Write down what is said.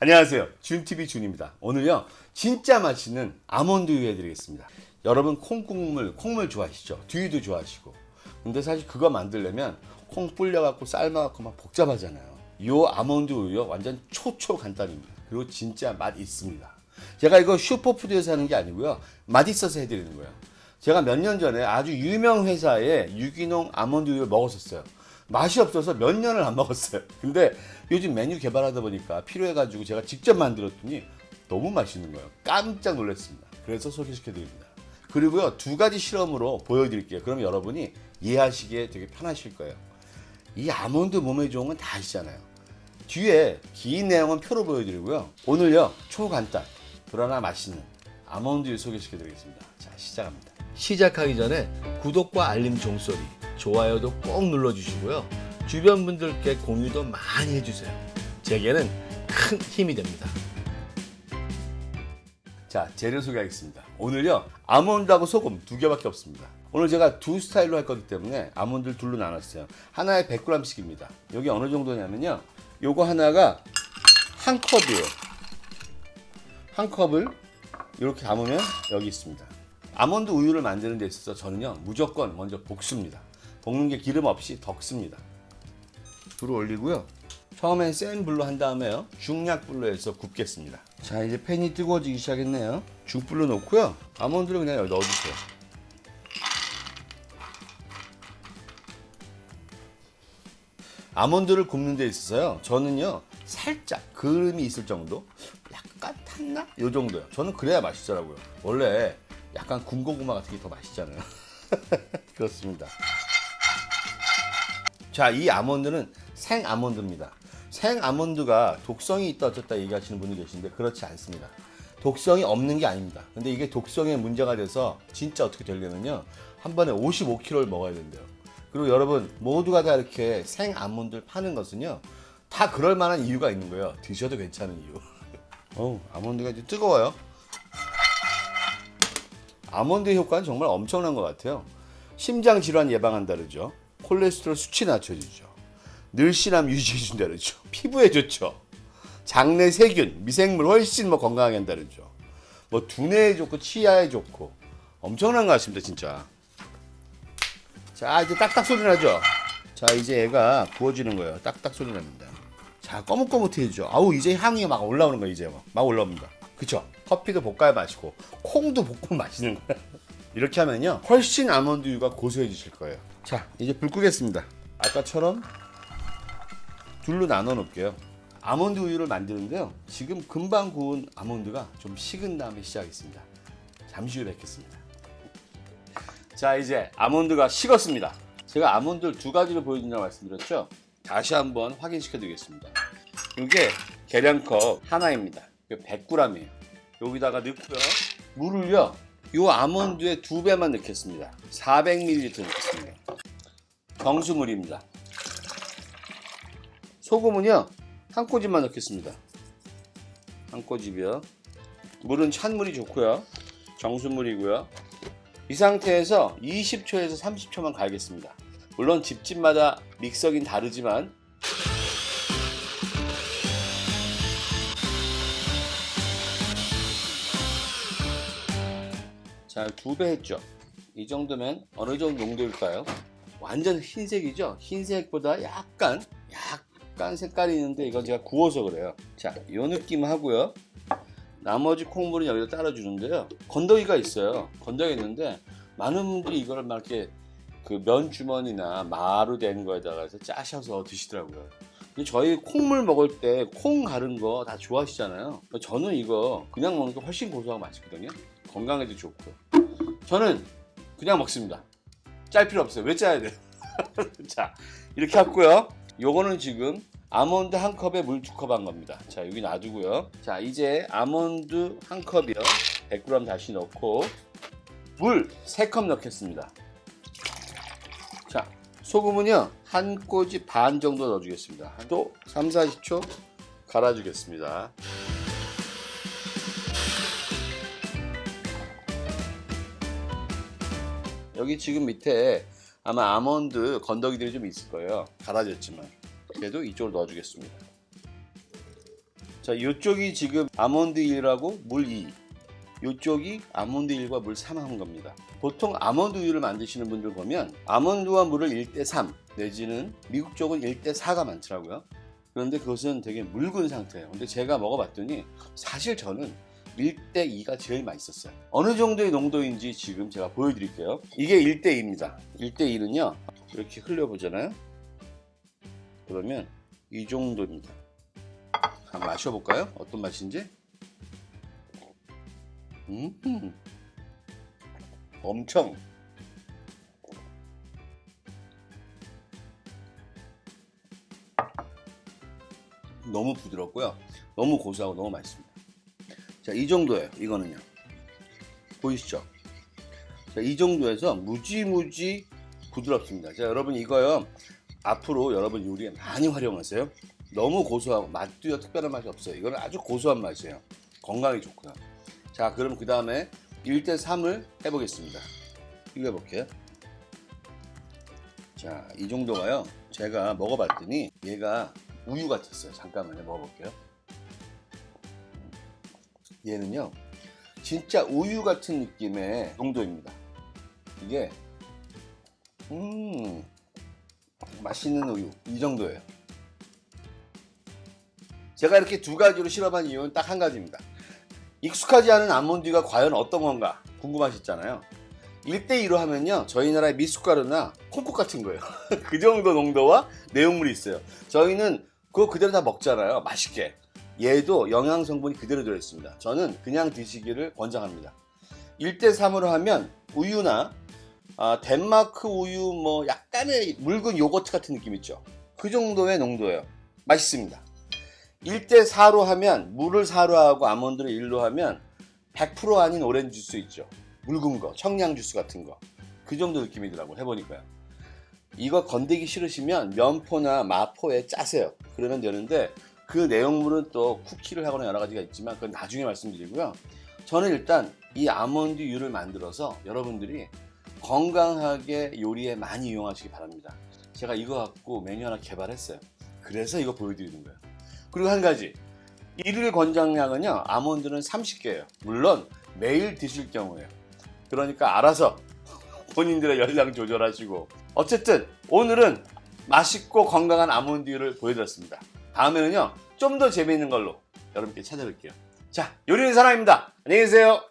안녕하세요. 준TV 준입니다. 오늘요 진짜 맛있는 아몬드 우유 해드리겠습니다. 여러분 콩국물, 콩물 좋아하시죠? 두유도 좋아하시고. 근데 사실 그거 만들려면 콩 불려갖고 삶아갖고 막 복잡하잖아요. 요 아몬드 우유 완전 초초 간단입니다. 그리고 진짜 맛 있습니다. 제가 이거 슈퍼푸드에서 하는 게 아니고요. 맛있어서 해드리는 거예요. 제가 몇 년 전에 아주 유명 회사의 유기농 아몬드 우유를 먹었었어요. 맛이 없어서 몇 년을 안 먹었어요. 근데 요즘 메뉴 개발하다 보니까 필요해가지고 제가 직접 만들었더니 너무 맛있는 거예요. 깜짝 놀랐습니다. 그래서 소개시켜드립니다. 그리고요, 두 가지 실험으로 보여드릴게요. 그럼 여러분이 이해하시기에 되게 편하실 거예요. 이 아몬드 몸에 좋은 건 다 아시잖아요. 뒤에 긴 내용은 표로 보여드리고요. 오늘요, 초간단, 그러나 맛있는 아몬드를 소개시켜드리겠습니다. 자, 시작합니다. 시작하기 전에 구독과 알림 종소리, 좋아요도 꼭 눌러주시고요. 주변 분들께 공유도 많이 해주세요. 제게는 큰 힘이 됩니다. 자, 재료 소개하겠습니다. 오늘요, 아몬드하고 소금 두 개밖에 없습니다. 오늘 제가 두 스타일로 할 거기 때문에 아몬드를 둘로 나눴어요. 하나에 100g씩입니다. 여기 어느 정도냐면요, 요거 하나가 한 컵이에요. 한 컵을 이렇게 담으면 여기 있습니다. 아몬드 우유를 만드는 데 있어서 저는요, 무조건 먼저 볶습니다. 볶는 게 기름 없이 덕습니다. 불을 올리고요. 처음엔 센 불로 한 다음에요, 중약 불로 해서 굽겠습니다. 자, 이제 팬이 뜨거워지기 시작했네요. 중불로 놓고요. 아몬드를 그냥 여기 넣어주세요. 아몬드를 굽는 데 있어서요, 저는요 살짝 그름이 있을 정도, 약간 탔나? 요 정도요. 저는 그래야 맛있더라고요. 원래 약간 군고구마 같은 게 더 맛있잖아요. 그렇습니다. 자, 이 아몬드는 생 아몬드입니다. 생 아몬드가 독성이 있다 어쨌다 얘기하시는 분이 계신데 그렇지 않습니다. 독성이 없는 게 아닙니다. 근데 이게 독성에 문제가 돼서 진짜 어떻게 되려면요, 한 번에 55kg를 먹어야 된대요. 그리고 여러분 모두가 다 이렇게 생 아몬드를 파는 것은요, 다 그럴 만한 이유가 있는 거예요. 드셔도 괜찮은 이유. 아몬드가 이제 뜨거워요. 아몬드의 효과는 정말 엄청난 것 같아요. 심장 질환 예방한다 그러죠. 콜레스테롤 수치 낮춰주죠. 늘씬함 유지해준다 그러죠. 피부에 좋죠. 장내 세균, 미생물 훨씬 건강하게 한다 그러죠. 두뇌에 좋고 치아에 좋고 엄청난 것 같습니다, 진짜. 자, 이제 딱딱 소리 나죠. 자, 이제 얘가 구워지는 거예요. 딱딱 소리 납니다. 자, 거뭇거뭇해지죠. 아우, 이제 향이 막 올라오는 거예요. 이제 막 올라옵니다. 그쵸? 커피도 볶아야 맛있고 콩도 볶으면 맛있는 거예요. 이렇게 하면요, 훨씬 아몬드 우유가 고소해지실 거예요. 자, 이제 불 끄겠습니다. 아까처럼 둘로 나눠 놓을게요. 아몬드 우유를 만드는데요, 지금 금방 구운 아몬드가 좀 식은 다음에 시작하겠습니다. 잠시 후에 뵙겠습니다. 자, 이제 아몬드가 식었습니다. 제가 아몬드를 두 가지로 보여준다고 말씀드렸죠. 다시 한번 확인시켜 드리겠습니다. 이게 계량컵 하나입니다. 100g이에요. 여기다가 넣고요. 물을요, 이 아몬드의 2배만 넣겠습니다. 400ml 넣겠습니다. 정수물입니다. 소금은요, 한 꼬집만 넣겠습니다. 한 꼬집이요. 물은 찬물이 좋고요. 정수물이고요. 이 상태에서 20초에서 30초만 갈겠습니다. 물론 집집마다 믹서기는 다르지만 자, 2배 했죠. 이 정도면 어느 정도 농도일까요? 완전 흰색이죠. 흰색보다 약간 색깔이 있는데 이건 제가 구워서 그래요. 자, 이 느낌 하고요. 나머지 콩물은 여기다 따라주는데요. 건더기가 있어요. 건더기 있는데 많은 분들이 이걸 막 이렇게 그 면 주머니나 마루 된 거에다가 해서 짜셔서 드시더라고요. 근데 저희 콩물 먹을 때 콩 가른 거 다 좋아하시잖아요. 저는 이거 그냥 먹는 게 훨씬 고소하고 맛있거든요. 건강에도 좋고. 저는 그냥 먹습니다. 짤 필요 없어요. 왜 짜야 돼요? 자, 이렇게 했고요. 요거는 지금 아몬드 한 컵에 물 2컵 한 겁니다. 자, 여기 놔두고요. 자, 이제 아몬드 한 컵이요. 100g 다시 넣고 물 3컵 넣겠습니다. 자, 소금은요, 한 꼬집 반 정도 넣어주겠습니다. 또 3, 40초 갈아주겠습니다. 여기 지금 밑에 아마 아몬드 건더기들이 좀 있을 거예요. 갈아졌지만. 그래도 이쪽으로 넣어주겠습니다. 자, 이쪽이 지금 아몬드 1하고 물 2. 이쪽이 아몬드 1과 물 3 한 겁니다. 보통 아몬드 우유를 만드시는 분들 보면 아몬드와 물을 1대3 내지는 미국 쪽은 1대4가 많더라고요. 그런데 그것은 되게 묽은 상태예요. 근데 제가 먹어봤더니 사실 저는 1대2가 제일 맛있었어요. 어느 정도의 농도인지 지금 제가 보여드릴게요. 이게 1대2입니다. 1대1은요 이렇게 흘려보잖아요. 그러면 이 정도입니다. 한번 마셔볼까요? 어떤 맛인지? 엄청 너무 부드럽고요. 너무 고소하고 너무 맛있습니다. 자, 이 정도예요. 이거는요. 보이시죠? 자, 이 정도에서 무지무지 부드럽습니다. 자, 여러분 이거요. 앞으로 여러분 요리에 많이 활용하세요. 너무 고소하고 맛도요 특별한 맛이 없어요. 이거는 아주 고소한 맛이에요. 건강에 좋고요. 자, 그럼 그 다음에 1대3을 해보겠습니다. 이거 해볼게요. 자, 이 정도가요. 제가 먹어봤더니 얘가 우유 같았어요. 잠깐만요. 먹어볼게요. 얘는요. 진짜 우유 같은 느낌의 농도입니다. 이게 맛있는 우유 이 정도예요. 제가 이렇게 두 가지로 실험한 이유는 딱 한 가지입니다. 익숙하지 않은 아몬드가 과연 어떤 건가 궁금하셨잖아요. 1대2로 하면요 저희 나라의 미숫가루나 콩국 같은 거예요. 그 정도 농도와 내용물이 있어요. 저희는 그거 그대로 다 먹잖아요. 맛있게. 얘도 영양 성분이 그대로 들어있습니다. 저는 그냥 드시기를 권장합니다. 1대3으로 하면 우유나 덴마크 우유 뭐 약간의 묽은 요거트 같은 느낌 있죠. 그 정도의 농도예요. 맛있습니다. 1대4로 하면 물을 4로 하고 아몬드를 1로 하면 100% 아닌 오렌지 주스 있죠. 묽은 거, 청양 주스 같은 거. 그 정도 느낌이더라고요. 해보니까요. 이거 건드기 싫으시면 면포나 마포에 짜세요. 그러면 되는데 그 내용물은 또 쿠키를 하거나 여러 가지가 있지만 그건 나중에 말씀드리고요. 저는 일단 이 아몬드유를 만들어서 여러분들이 건강하게 요리에 많이 이용하시기 바랍니다. 제가 이거 갖고 메뉴 하나 개발했어요. 그래서 이거 보여드리는 거예요. 그리고 한 가지, 일일 권장량은요 아몬드는 30개예요. 물론 매일 드실 경우에요. 그러니까 알아서 본인들의 열량 조절하시고. 어쨌든 오늘은 맛있고 건강한 아몬드유를 보여드렸습니다. 다음에는요 좀 더 재미있는 걸로 여러분께 찾아뵐게요. 자, 요리는 사랑입니다. 안녕히 계세요.